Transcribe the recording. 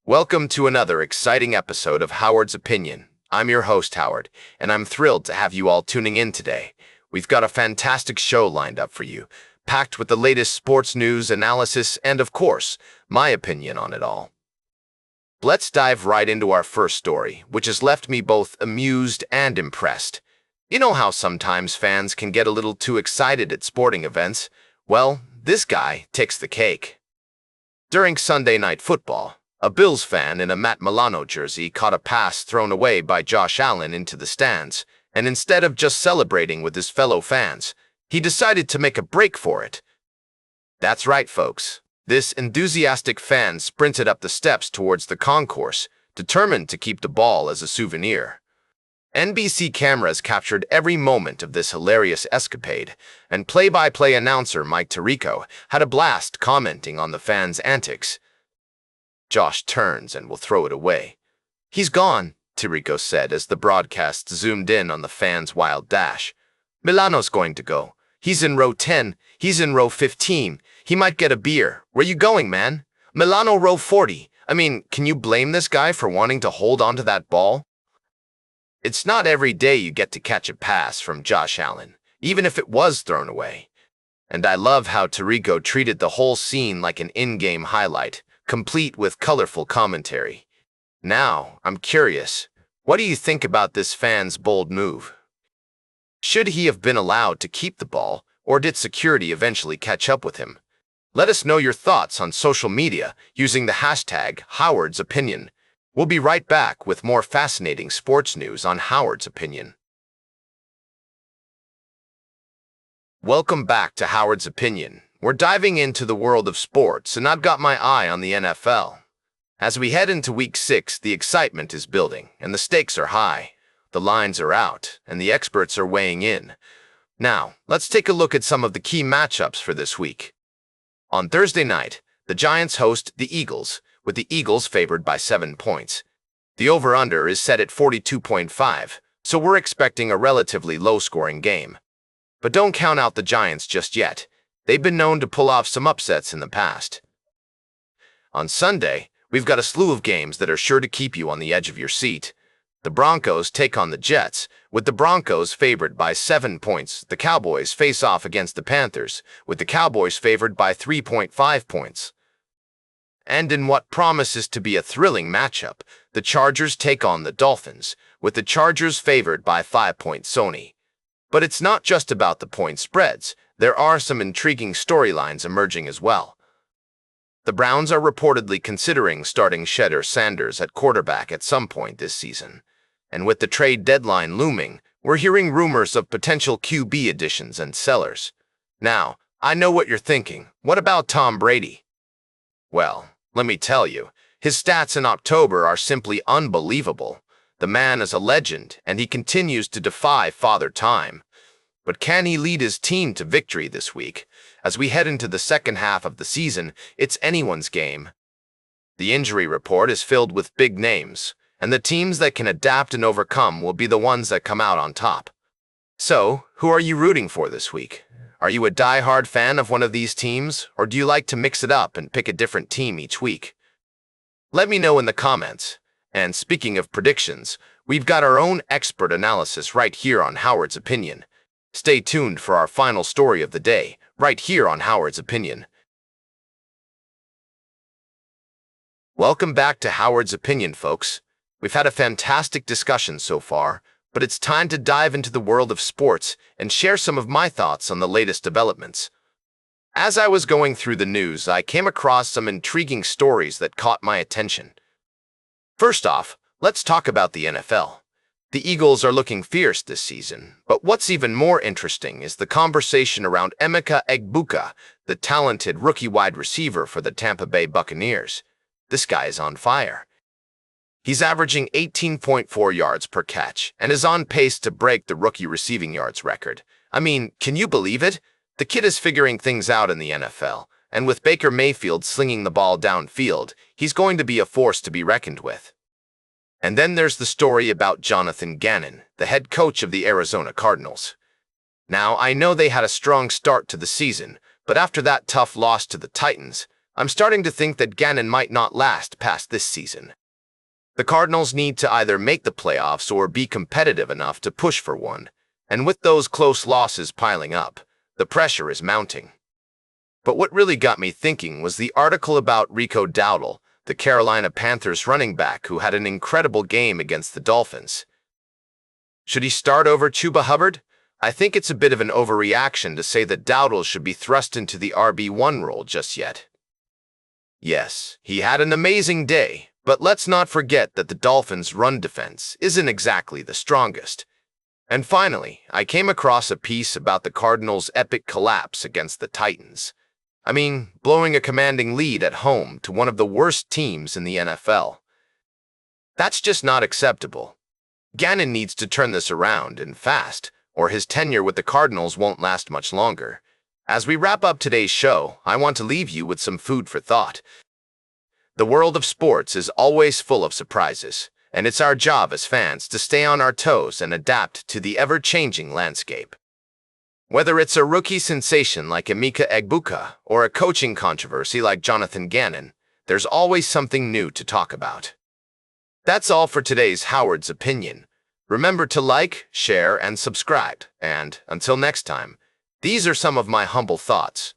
Welcome to another exciting episode of Howard's Opinion. I'm your host, Howard, and I'm thrilled to have you all tuning in today. We've got a fantastic show lined up for you, packed with the latest sports news, analysis, and of course, my opinion on it all. Let's dive right into our first story, which has left me both amused and impressed. You know how sometimes fans can get a little too excited at sporting events? Well, this guy takes the cake. During Sunday Night Football, a Bills fan in a Matt Milano jersey caught a pass thrown away by Josh Allen into the stands, and instead of just celebrating with his fellow fans, he decided to make a break for it. That's right, folks. This enthusiastic fan sprinted up the steps towards the concourse, determined to keep the ball as a souvenir. NBC cameras captured every moment of this hilarious escapade, and play-by-play announcer Mike Tirico had a blast commenting on the fans' antics. Josh turns and will throw it away. "He's gone," Tirico said as the broadcast zoomed in on the fans' wild dash. "Milano's going to go. He's in row 10. He's in row 15. He might get a beer. Where you going, man? Milano row 40. I mean, can you blame this guy for wanting to hold on to that ball?" It's not every day you get to catch a pass from Josh Allen, even if it was thrown away. And I love how Tirico treated the whole scene like an in-game highlight, complete with colorful commentary. Now, I'm curious, what do you think about this fan's bold move? Should he have been allowed to keep the ball, or did security eventually catch up with him? Let us know your thoughts on social media using the hashtag Howard's Opinion. We'll be right back with more fascinating sports news on Howard's Opinion. Welcome back to Howard's Opinion. We're diving into the world of sports, and I've got my eye on the NFL. As we head into Week 6, the excitement is building, and the stakes are high. The lines are out, and the experts are weighing in. Now, let's take a look at some of the key matchups for this week. On Thursday night, the Giants host the Eagles, with the Eagles favored by 7 points. The over-under is set at 42.5, so we're expecting a relatively low-scoring game. But don't count out the Giants just yet. They've been known to pull off some upsets in the past. On Sunday, we've got a slew of games that are sure to keep you on the edge of your seat. The Broncos take on the Jets, with the Broncos favored by 7 points. The Cowboys face off against the Panthers, with the Cowboys favored by 3.5 points. And in what promises to be a thrilling matchup, the Chargers take on the Dolphins, with the Chargers favored by 5 points only. But it's not just about the point spreads. There are some intriguing storylines emerging as well. The Browns are reportedly considering starting Shedeur Sanders at quarterback at some point this season. And with the trade deadline looming, we're hearing rumors of potential QB additions and sellers. Now, I know what you're thinking. What about Tom Brady? Well, let me tell you, his stats in October are simply unbelievable. The man is a legend, and he continues to defy Father Time. But can he lead his team to victory this week? As we head into the second half of the season, it's anyone's game. The injury report is filled with big names, and the teams that can adapt and overcome will be the ones that come out on top. So, who are you rooting for this week? Are you a die-hard fan of one of these teams, or do you like to mix it up and pick a different team each week? Let me know in the comments. And speaking of predictions, we've got our own expert analysis right here on Howard's Opinion. Stay tuned for our final story of the day, right here on Howard's Opinion. Welcome back to Howard's Opinion, folks. We've had a fantastic discussion so far, but it's time to dive into the world of sports and share some of my thoughts on the latest developments. As I was going through the news, I came across some intriguing stories that caught my attention. First off, let's talk about the NFL. The Eagles are looking fierce this season, but what's even more interesting is the conversation around Emeka Egbuka, the talented rookie wide receiver for the Tampa Bay Buccaneers. This guy is on fire. He's averaging 18.4 yards per catch and is on pace to break the rookie receiving yards record. I mean, can you believe it? The kid is figuring things out in the NFL, and with Baker Mayfield slinging the ball downfield, he's going to be a force to be reckoned with. And then there's the story about Jonathan Gannon, the head coach of the Arizona Cardinals. Now, I know they had a strong start to the season, but after that tough loss to the Titans, I'm starting to think that Gannon might not last past this season. The Cardinals need to either make the playoffs or be competitive enough to push for one, and with those close losses piling up, the pressure is mounting. But what really got me thinking was the article about Rico Dowdle, the Carolina Panthers running back who had an incredible game against the Dolphins. Should he start over Chuba Hubbard? I think it's a bit of an overreaction to say that Dowdle should be thrust into the RB1 role just yet. Yes, he had an amazing day, but let's not forget that the Dolphins' run defense isn't exactly the strongest. And finally, I came across a piece about the Cardinals' epic collapse against the Titans. I mean, blowing a commanding lead at home to one of the worst teams in the NFL. That's just not acceptable. Gannon needs to turn this around and fast, or his tenure with the Cardinals won't last much longer. As we wrap up today's show, I want to leave you with some food for thought. The world of sports is always full of surprises, and it's our job as fans to stay on our toes and adapt to the ever-changing landscape. Whether it's a rookie sensation like Emeka Egbuka or a coaching controversy like Jonathan Gannon, there's always something new to talk about. That's all for today's Howard's Opinion. Remember to like, share, and subscribe. And until next time, these are some of my humble thoughts.